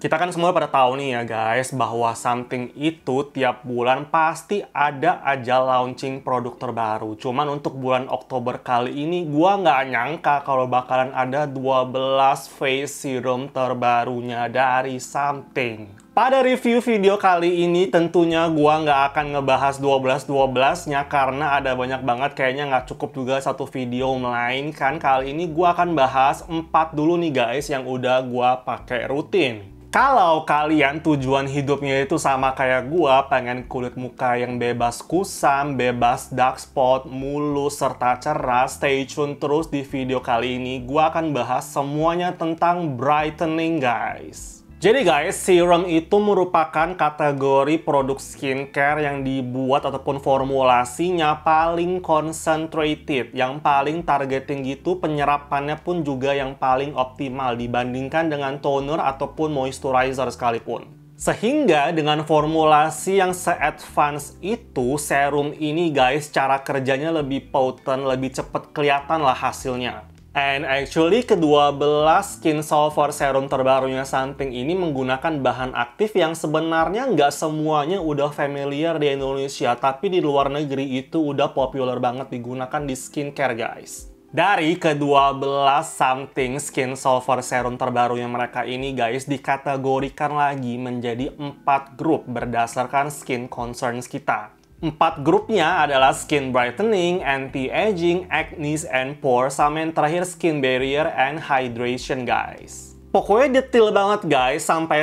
Kita kan semua pada tahu nih ya guys, bahwa Something itu tiap bulan pasti ada aja launching produk terbaru. Cuman untuk bulan Oktober kali ini, gua nggak nyangka kalau bakalan ada 12 face serum terbarunya dari Something. Pada review video kali ini tentunya gua nggak akan ngebahas 12-12-nya karena ada banyak banget, kayaknya nggak cukup juga satu video, melainkan kali ini gua akan bahas 4 dulu nih guys yang udah gua pakai rutin. Kalau kalian tujuan hidupnya itu sama kayak gua, pengen kulit muka yang bebas kusam, bebas dark spot, mulus, serta cerah, stay tune terus di video kali ini. Gua akan bahas semuanya tentang brightening guys. Jadi guys, serum itu merupakan kategori produk skincare yang dibuat ataupun formulasinya paling concentrated, yang paling targeting gitu, penyerapannya pun juga yang paling optimal dibandingkan dengan toner ataupun moisturizer sekalipun. Sehingga dengan formulasi yang se-advance itu, serum ini guys, cara kerjanya lebih potent, lebih cepet kelihatan lah hasilnya. And actually, ke-12 Skin Sulfur Serum terbarunya Something ini menggunakan bahan aktif yang sebenarnya nggak semuanya udah familiar di Indonesia, tapi di luar negeri itu udah populer banget digunakan di skincare guys. Dari ke-12 Something Skin Sulfur Serum terbarunya mereka ini guys, dikategorikan lagi menjadi 4 grup berdasarkan skin concerns kita. 4 grupnya adalah skin brightening, anti-aging, acne and pore, sama yang terakhir skin barrier and hydration guys. Pokoknya detail banget guys, sampai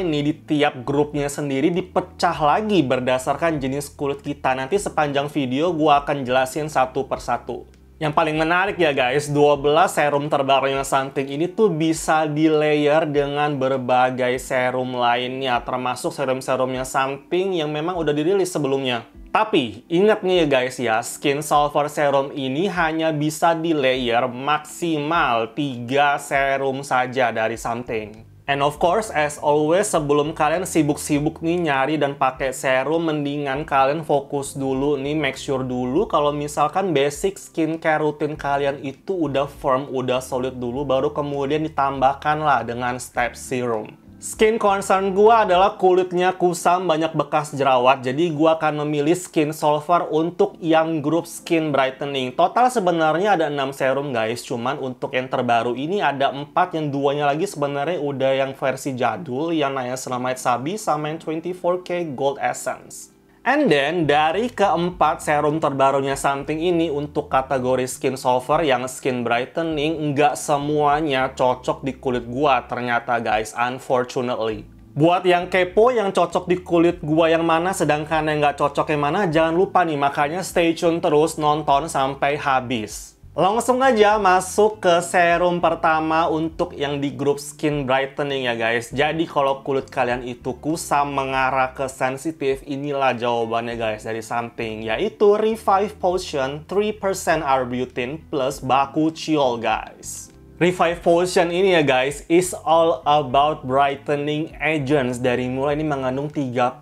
nih di tiap grupnya sendiri dipecah lagi berdasarkan jenis kulit kita. Nanti sepanjang video gua akan jelasin satu persatu. Yang paling menarik ya guys, 12 serum terbarunya Something ini tuh bisa di layer dengan berbagai serum lainnya, termasuk serum-serumnya Something yang memang udah dirilis sebelumnya. Tapi ingat nih ya guys ya, Skin Sulfur Serum ini hanya bisa di layer maksimal 3 serum saja dari Something. And of course, as always, sebelum kalian sibuk-sibuk nih nyari dan pakai serum, mendingan kalian fokus dulu nih, make sure dulu kalau misalkan basic skincare rutin kalian itu udah firm, udah solid dulu, baru kemudian ditambahkan lah dengan step serum. Skin concern gua adalah kulitnya kusam, banyak bekas jerawat, jadi gua akan memilih Skin Sulfur untuk yang grup skin brightening. Total sebenarnya ada 6 serum guys, cuman untuk yang terbaru ini ada 4, yang 2-nya lagi sebenarnya udah yang versi jadul, yang Niacinamide Sabi sama yang 24K Gold Essence. And then, dari keempat serum terbarunya Something ini untuk kategori Skin Sulfur yang skin brightening, nggak semuanya cocok di kulit gua ternyata guys, unfortunately. Buat yang kepo, yang cocok di kulit gua yang mana, sedangkan yang nggak cocok yang mana, jangan lupa nih, makanya stay tune terus, nonton sampai habis. Langsung aja masuk ke serum pertama untuk yang di grup skin brightening ya guys. Jadi kalau kulit kalian itu kusam mengarah ke sensitif, inilah jawabannya guys dari Something, yaitu Revive Potion 3% Arbutin plus Bakuchiol guys. Revive Potion ini ya guys, is all about brightening agents. Dari mulai ini mengandung 3%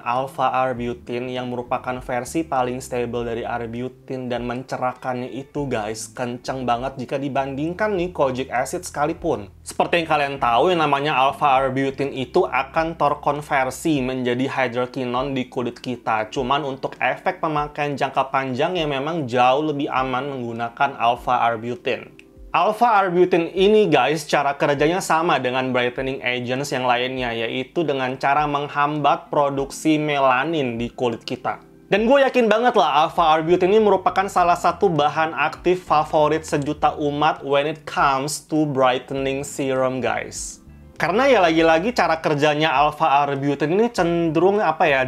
alpha arbutin yang merupakan versi paling stable dari arbutin, dan mencerahkannya itu guys kenceng banget jika dibandingkan nih kojic acid sekalipun. Seperti yang kalian tahu, yang namanya alpha arbutin itu akan terkonversi menjadi hydroquinone di kulit kita. Cuman untuk efek pemakaian jangka panjang yang memang jauh lebih aman menggunakan alpha arbutin. Alpha arbutin ini guys, cara kerjanya sama dengan brightening agents yang lainnya, yaitu dengan cara menghambat produksi melanin di kulit kita. Dan gue yakin banget lah, alpha arbutin ini merupakan salah satu bahan aktif favorit sejuta umat when it comes to brightening serum guys. Karena ya lagi-lagi cara kerjanya alpha arbutin ini cenderung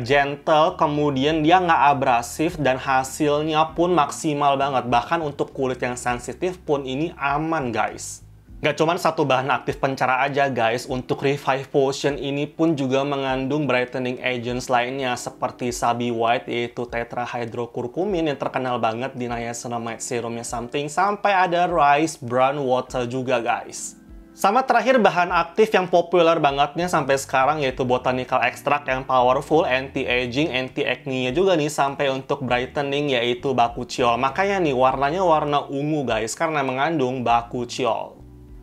gentle, kemudian dia nggak abrasif, dan hasilnya pun maksimal banget. Bahkan untuk kulit yang sensitif pun ini aman guys. Nggak cuma satu bahan aktif pencerah aja guys, untuk Revive Potion ini pun juga mengandung brightening agents lainnya seperti Sabi White, yaitu tetrahydrocurcumin yang terkenal banget di Niacinamide serumnya Something, sampai ada Rice Brown Water juga guys. Sama terakhir bahan aktif yang populer bangetnya sampai sekarang, yaitu botanical extract yang powerful, anti-aging, anti-acne juga nih, sampai untuk brightening, yaitu Bakuchiol. Makanya nih warnanya warna ungu guys, karena mengandung Bakuchiol.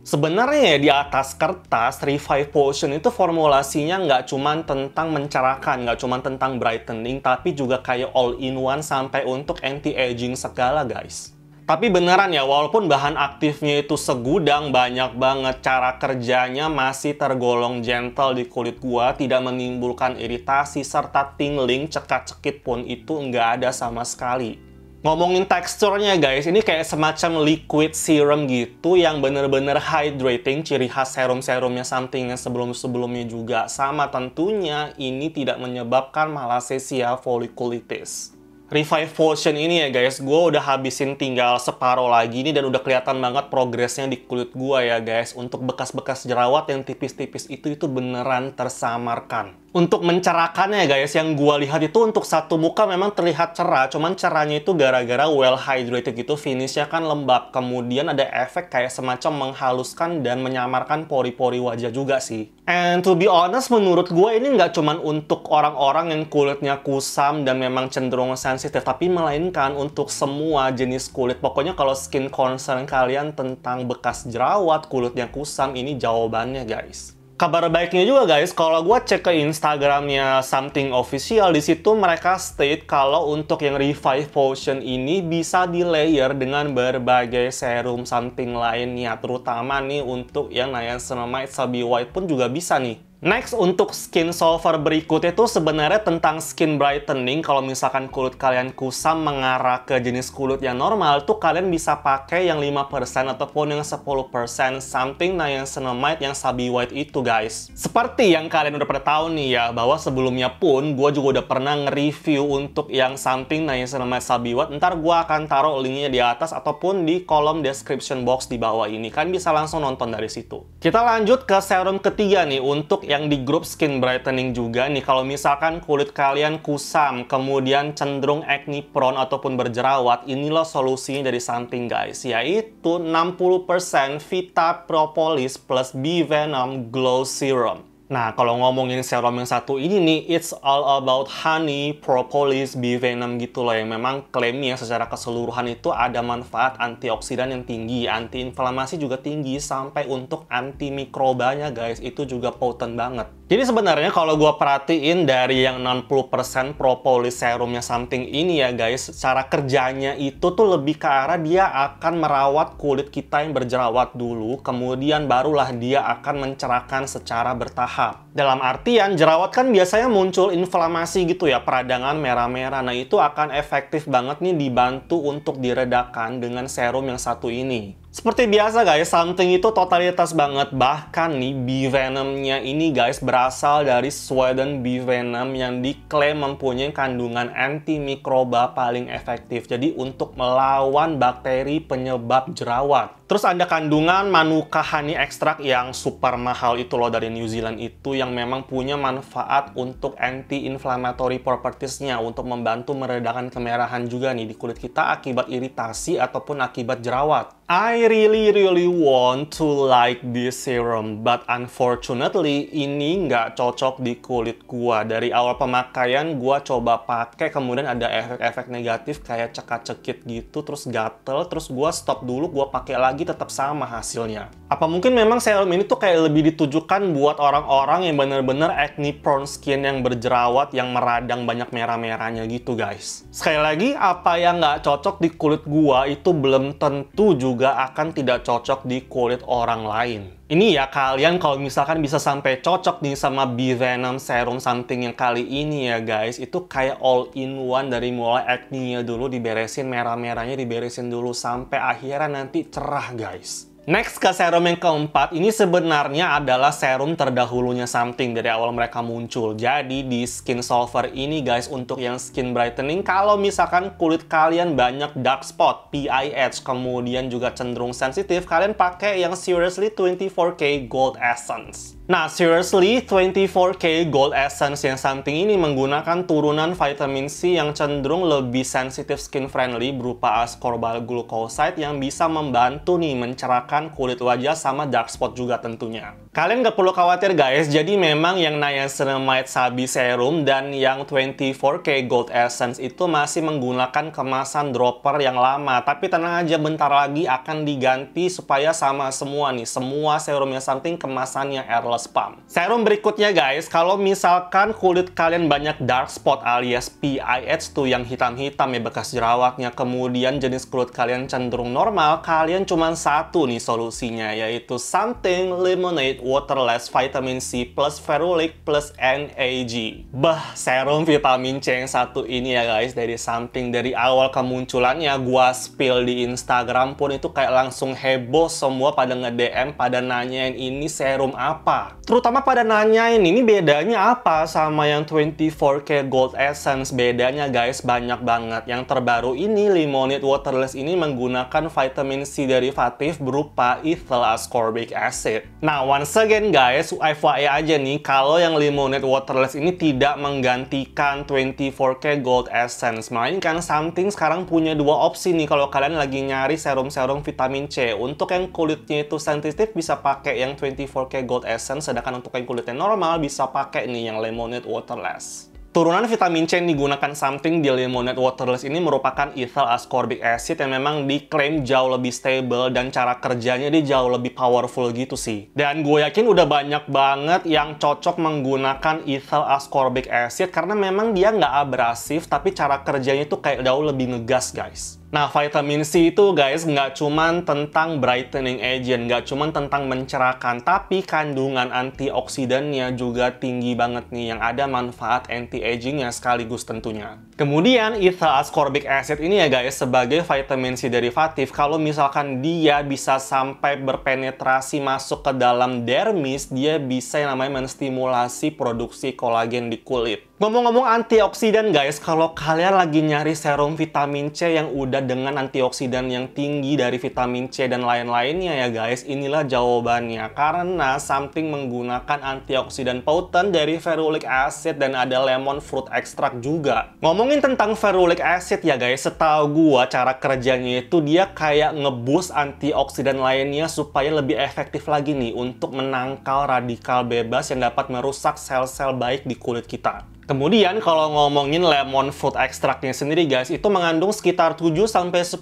Sebenarnya ya di atas kertas, Revive Potion itu formulasinya nggak cuman tentang mencerahkan, nggak cuman tentang brightening, tapi juga kayak all-in-one sampai untuk anti-aging segala guys. Tapi beneran ya, walaupun bahan aktifnya itu segudang banyak banget, cara kerjanya masih tergolong gentle di kulit gua, tidak menimbulkan iritasi, serta tingling, cekat-cekit pun itu nggak ada sama sekali. Ngomongin teksturnya guys, ini kayak semacam liquid serum gitu yang bener-bener hydrating, ciri khas serum-serumnya something yang sebelum-sebelumnya juga. Sama tentunya ini tidak menyebabkan malassezia folliculitis. Revive Potion ini ya guys, gue udah habisin tinggal separuh lagi nih dan udah kelihatan banget progresnya di kulit gue ya guys. Untuk bekas-bekas jerawat yang tipis-tipis itu beneran tersamarkan. Untuk mencerahkannya guys, yang gua lihat itu untuk satu muka memang terlihat cerah, cuman cerahnya itu gara-gara well hydrated gitu, finishnya kan lembab. Kemudian ada efek kayak semacam menghaluskan dan menyamarkan pori-pori wajah juga sih. And to be honest, menurut gua ini nggak cuman untuk orang-orang yang kulitnya kusam dan memang cenderung sensitif, tapi melainkan untuk semua jenis kulit. Pokoknya kalau skin concern kalian tentang bekas jerawat, kulitnya kusam, ini jawabannya guys. Kabar baiknya juga guys, kalau gue cek ke Instagramnya Something Official, di situ mereka state kalau untuk yang Revive Potion ini bisa di layer dengan berbagai serum something lainnya, terutama nih untuk yang niacinamide Chubby White pun juga bisa nih. Next, untuk skin solver berikutnya itu sebenarnya tentang skin brightening. Kalau misalkan kulit kalian kusam mengarah ke jenis kulit yang normal, tuh kalian bisa pakai yang 5% ataupun yang 10% something niacinamide yang Chubby White itu guys. Seperti yang kalian udah pernah tahu nih ya, bahwa sebelumnya pun gue juga udah pernah nge-review untuk yang something niacinamide Chubby White. Ntar gue akan taruh linknya di atas ataupun di kolom description box di bawah ini. Kalian bisa langsung nonton dari situ. Kita lanjut ke serum ketiga nih, untuk yang di grup skin brightening juga nih. Kalau misalkan kulit kalian kusam, kemudian cenderung acne prone ataupun berjerawat, inilah solusinya dari Something guys, yaitu 60% Vita Propolis plus Bee Venom Glow Serum. Nah, kalau ngomongin serum yang satu ini nih, it's all about honey, propolis, bee venom gitu loh, yang memang klaimnya secara keseluruhan itu ada manfaat antioksidan yang tinggi, antiinflamasi juga tinggi, sampai untuk antimikrobanya guys, itu juga potent banget. Jadi sebenarnya kalau gue perhatiin dari yang 60% propolis serumnya Something ini ya guys, cara kerjanya itu tuh lebih ke arah dia akan merawat kulit kita yang berjerawat dulu, kemudian barulah dia akan mencerahkan secara bertahap. Dalam artian, jerawat kan biasanya muncul inflamasi gitu ya, peradangan merah-merah. Nah, itu akan efektif banget nih dibantu untuk diredakan dengan serum yang satu ini. Seperti biasa guys, Something itu totalitas banget. Bahkan nih, Bee Venomnya ini guys berasal dari Sweden Bee Venom yang diklaim mempunyai kandungan antimikroba paling efektif. Jadi untuk melawan bakteri penyebab jerawat. Terus ada kandungan Manuka Honey Extract yang super mahal itu loh dari New Zealand itu, yang memang punya manfaat untuk anti-inflammatory properties-nya, untuk membantu meredakan kemerahan juga nih di kulit kita akibat iritasi ataupun akibat jerawat. I really want to like this serum, but unfortunately ini nggak cocok di kulit gua. Dari awal pemakaian gua coba pakai, kemudian ada efek-efek negatif kayak cekat-cekit gitu, terus gatel, terus gua stop dulu, gua pakai lagi tetap sama hasilnya. Apa mungkin memang serum ini tuh kayak lebih ditujukan buat orang-orang yang bener-bener acne prone skin yang berjerawat, yang meradang banyak merah-merahnya gitu guys. Sekali lagi, apa yang nggak cocok di kulit gua itu belum tentu juga akan tidak cocok di kulit orang lain. Ini ya, kalian kalau misalkan bisa sampai cocok nih sama Bee Venom Serum Something yang kali ini ya guys, itu kayak all in one, dari mulai acne-nya dulu diberesin, merah-merahnya diberesin dulu, sampai akhirnya nanti cerah guys. Next ke serum yang keempat, ini sebenarnya adalah serum terdahulunya Something dari awal mereka muncul. Jadi di Skin Solver ini guys, untuk yang skin brightening, kalau misalkan kulit kalian banyak dark spot, PIH, kemudian juga cenderung sensitif, kalian pakai yang Seriously 24K Gold Essence. Nah, seriously, 24K Gold Essence yang something ini menggunakan turunan vitamin C yang cenderung lebih sensitif skin friendly berupa ascorbyl glucoside yang bisa membantu nih mencerahkan kulit wajah sama dark spot juga tentunya. Kalian gak perlu khawatir guys, jadi memang yang niacinamide Sabi Serum dan yang 24K Gold Essence itu masih menggunakan kemasan dropper yang lama. Tapi tenang aja, bentar lagi akan diganti supaya sama semua nih, semua serumnya something kemasannya airless pump. Serum berikutnya guys, kalau misalkan kulit kalian banyak dark spot alias PIH tuh yang hitam-hitam ya bekas jerawatnya, kemudian jenis kulit kalian cenderung normal, kalian cuma satu nih solusinya, yaitu something lemonade waterless vitamin C plus ferulic plus NAG. Bah, serum vitamin C yang satu ini ya guys, dari something dari awal kemunculannya gua spill di Instagram pun itu kayak langsung heboh, semua pada nge-DM pada nanyain ini serum apa. Terutama pada nanyain ini bedanya apa sama yang 24K Gold Essence. Bedanya guys banyak banget. Yang terbaru ini lemonade waterless ini menggunakan vitamin C derivatif berupa ethyl ascorbic acid. Nah, once again guys, FYI aja nih, kalau yang lemonade waterless ini tidak menggantikan 24K Gold Essence, melainkan something sekarang punya dua opsi nih kalau kalian lagi nyari serum-serum vitamin C. Untuk yang kulitnya itu sensitif bisa pakai yang 24K Gold Essence, sedangkan untuk yang kulitnya normal bisa pakai nih yang lemonade waterless. Turunan vitamin C yang digunakan something di lemonade waterless ini merupakan ethyl ascorbic acid yang memang diklaim jauh lebih stable dan cara kerjanya dia jauh lebih powerful gitu sih. Dan gue yakin udah banyak banget yang cocok menggunakan ethyl ascorbic acid karena memang dia nggak abrasif tapi cara kerjanya itu kayak jauh lebih ngegas guys. Nah, vitamin C itu guys nggak cuman tentang brightening agent, nggak cuman tentang mencerahkan, tapi kandungan antioksidannya juga tinggi banget nih yang ada manfaat anti-agingnya sekaligus tentunya. Kemudian ethyl ascorbic acid ini ya guys sebagai vitamin C derivatif, kalau misalkan dia bisa sampai berpenetrasi masuk ke dalam dermis, dia bisa yang namanya menstimulasi produksi kolagen di kulit. Ngomong-ngomong antioksidan guys, kalau kalian lagi nyari serum vitamin C yang udah dengan antioksidan yang tinggi dari vitamin C dan lain-lainnya ya guys, inilah jawabannya. Karena something menggunakan antioksidan potent dari ferulic acid dan ada lemon fruit extract juga. Ngomongin tentang ferulic acid ya guys, setahu gua cara kerjanya itu dia kayak ngeboost antioksidan lainnya supaya lebih efektif lagi nih untuk menangkal radikal bebas yang dapat merusak sel-sel baik di kulit kita. Kemudian kalau ngomongin lemon fruit extractnya sendiri guys, itu mengandung sekitar 7-10%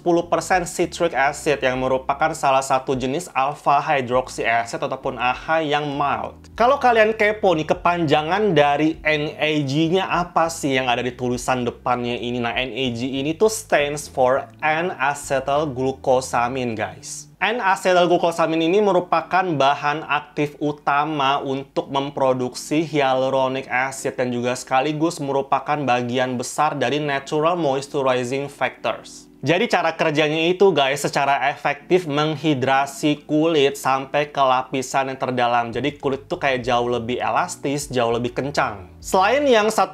citric acid yang merupakan salah satu jenis alpha hydroxy acid ataupun AHA yang mild. Kalau kalian kepo nih kepanjangan dari NAG-nya apa sih yang ada di tulisan depannya ini. Nah, NAG ini tuh stands for N-acetyl glucosamine guys. N-acetylglucosamine ini merupakan bahan aktif utama untuk memproduksi hyaluronic acid dan juga sekaligus merupakan bagian besar dari natural moisturizing factors. Jadi cara kerjanya itu guys secara efektif menghidrasi kulit sampai ke lapisan yang terdalam. Jadi kulit tuh kayak jauh lebih elastis, jauh lebih kencang. Selain yang 1%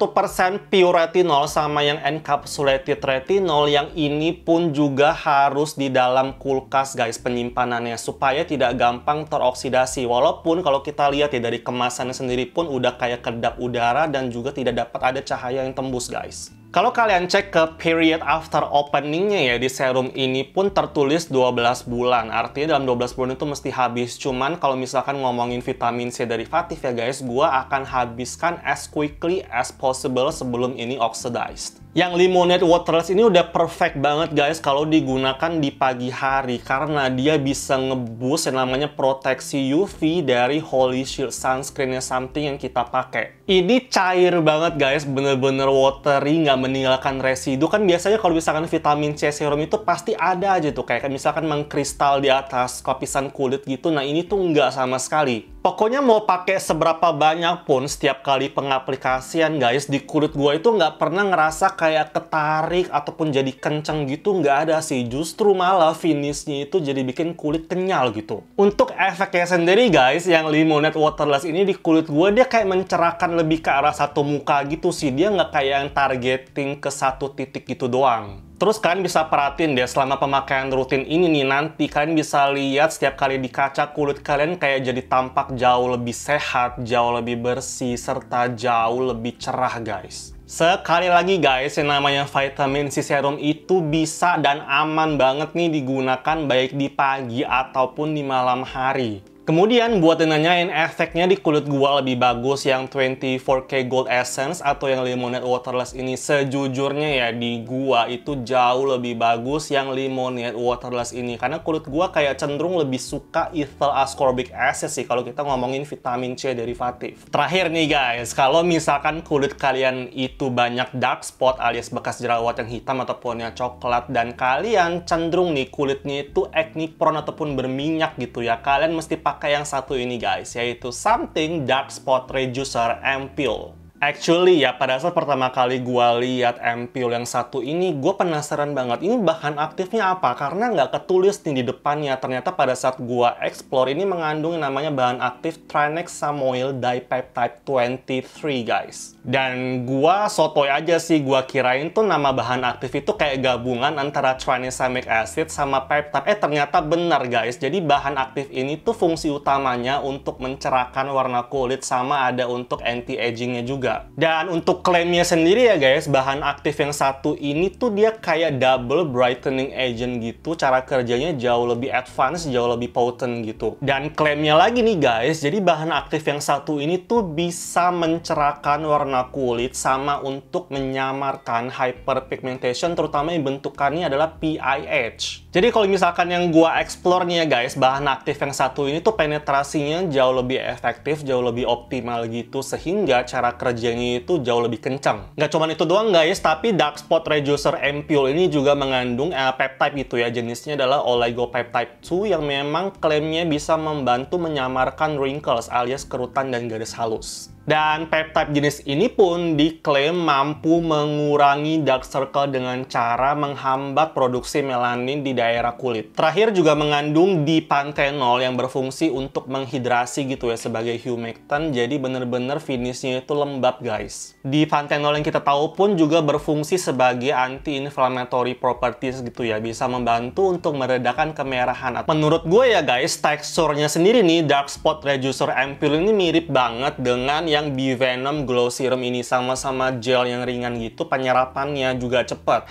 pure retinol sama yang encapsulated retinol, yang ini pun juga harus di dalam kulkas guys penyimpanannya supaya tidak gampang teroksidasi. Walaupun kalau kita lihat ya dari kemasannya sendiri pun udah kayak kedap udara dan juga tidak dapat ada cahaya yang tembus guys. Kalau kalian cek ke period after openingnya ya di serum ini pun tertulis 12 bulan. Artinya dalam 12 bulan itu mesti habis. Cuman kalau misalkan ngomongin vitamin C derivatif ya guys, gua akan habiskan as quickly as possible sebelum ini oxidized. Yang lemonade waterless ini udah perfect banget guys kalau digunakan di pagi hari karena dia bisa ngeboost yang namanya proteksi UV dari Holy Shield sunscreen-nya something yang kita pakai. Ini cair banget guys, bener-bener watery, nggak meninggalkan residu. Kan biasanya kalau misalkan vitamin C serum itu pasti ada aja tuh kayak misalkan mengkristal di atas lapisan kulit gitu. Nah ini tuh nggak sama sekali. Pokoknya mau pakai seberapa banyak pun setiap kali pengaplikasian guys, di kulit gua itu nggak pernah ngerasa kayak ketarik ataupun jadi kenceng gitu, nggak ada sih. Justru malah finishnya itu jadi bikin kulit kenyal gitu. Untuk efeknya sendiri guys, yang lemonade waterless ini di kulit gua dia kayak mencerahkan lebih ke arah satu muka gitu sih. Dia nggak kayak yang targeting ke satu titik gitu doang. Terus kalian bisa perhatiin deh, selama pemakaian rutin ini nih, nanti kalian bisa lihat setiap kali di kaca kulit kalian kayak jadi tampak jauh lebih sehat, jauh lebih bersih, serta jauh lebih cerah guys. Sekali lagi guys, yang namanya vitamin C serum itu bisa dan aman banget nih digunakan baik di pagi ataupun di malam hari. Kemudian buat yang nanyain efeknya di kulit gua lebih bagus yang 24K Gold Essence atau yang Lemonade Waterless ini, sejujurnya ya di gua itu jauh lebih bagus yang Lemonade Waterless ini, karena kulit gua kayak cenderung lebih suka ethyl ascorbic acid sih kalau kita ngomongin vitamin C derivatif. Terakhir nih guys, kalau misalkan kulit kalian itu banyak dark spot alias bekas jerawat yang hitam ataupun yang coklat, dan kalian cenderung nih kulitnya itu acne prone ataupun berminyak gitu ya, kalian mesti pakai yang satu ini guys, yaitu Something Dark Spot Reducer Ampoule. Actually ya, pada saat pertama kali gue lihat ampoule yang satu ini, gue penasaran banget, ini bahan aktifnya apa? Karena nggak ketulis nih di depannya. Ternyata pada saat gue explore, ini mengandung yang namanya bahan aktif tranexamoyl dipeptide 23 guys. Dan gue sotoy aja sih, gue kirain tuh nama bahan aktif itu kayak gabungan antara tranexamic acid sama peptide. Ternyata benar guys, jadi bahan aktif ini tuh fungsi utamanya untuk mencerahkan warna kulit, sama ada untuk anti-agingnya juga. Dan untuk klaimnya sendiri ya guys, bahan aktif yang satu ini tuh dia kayak double brightening agent gitu. Cara kerjanya jauh lebih advance, jauh lebih potent gitu. Dan klaimnya lagi nih guys, jadi bahan aktif yang satu ini tuh bisa mencerahkan warna kulit sama untuk menyamarkan hyperpigmentation, terutama yang bentukannya adalah PIH. Jadi kalau misalkan yang gua explore nih ya guys, bahan aktif yang satu ini tuh penetrasinya jauh lebih efektif, jauh lebih optimal gitu, sehingga cara kerjanya itu jauh lebih kencang. Nggak cuma itu doang guys, tapi Dark Spot Reducer Ampoule ini juga mengandung peptide gitu ya, jenisnya adalah oligopeptide 2 yang memang klaimnya bisa membantu menyamarkan wrinkles alias kerutan dan garis halus. Dan peptide jenis ini pun diklaim mampu mengurangi dark circle dengan cara menghambat produksi melanin di daerah kulit. Terakhir juga mengandung dipantenol yang berfungsi untuk menghidrasi gitu ya sebagai humectant, jadi bener-bener finishnya itu lembab guys. Dipantenol yang kita tahu pun juga berfungsi sebagai anti-inflammatory properties gitu ya, bisa membantu untuk meredakan kemerahan. Menurut gue ya guys, teksturnya sendiri nih Dark Spot Reducer Ampoule ini mirip banget dengan yang Bee-Venom Glow Serum ini, sama-sama gel yang ringan gitu, penyerapannya juga cepat.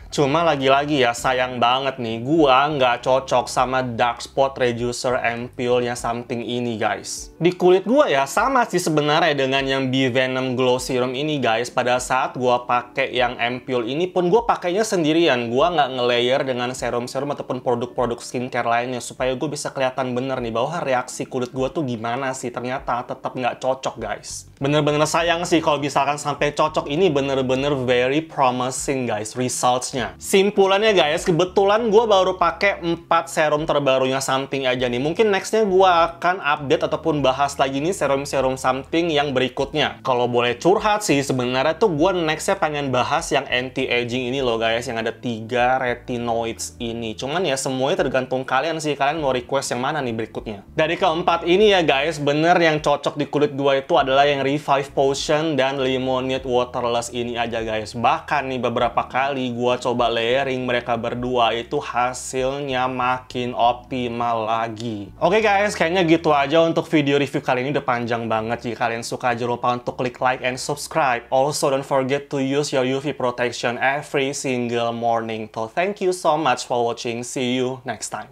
Cuma lagi-lagi ya, sayang banget nih, gua nggak cocok sama Dark Spot Reducer Ampoule-nya Something ini guys. Di kulit gua ya sama sih sebenarnya dengan yang Bee-Venom Glow Serum ini guys. Pada saat gua pakai yang ampoule ini pun gua pakainya sendirian. Gua nggak nge-layer dengan serum-serum ataupun produk-produk skincare lainnya, supaya gue bisa kelihatan bener nih bahwa reaksi kulit gua tuh gimana sih. Ternyata tetap nggak cocok guys. Bener-bener sayang sih kalau misalkan sampai cocok, ini bener-bener very promising guys results-nya. Simpulannya guys, kebetulan gue baru pakai 4 serum terbarunya Something aja nih. Mungkin nextnya gue akan update ataupun bahas lagi nih serum-serum Something yang berikutnya. Kalau boleh curhat sih, sebenarnya tuh gue nextnya pengen bahas yang anti-aging ini loh guys, yang ada 3 retinoids ini. Cuman ya semuanya tergantung kalian sih, kalian mau request yang mana nih berikutnya. Dari keempat ini ya guys, bener yang cocok di kulit gue itu adalah yang Revive Potion dan Lemonade Waterless ini aja guys. Bahkan nih beberapa kali gue coba layering mereka berdua, itu hasilnya makin optimal lagi. Oke guys, kayaknya gitu aja untuk video review kali ini, udah panjang banget. Jika kalian suka, jangan lupa untuk klik like and subscribe. Also don't forget to use your UV protection every single morning. So thank you so much for watching. See you next time.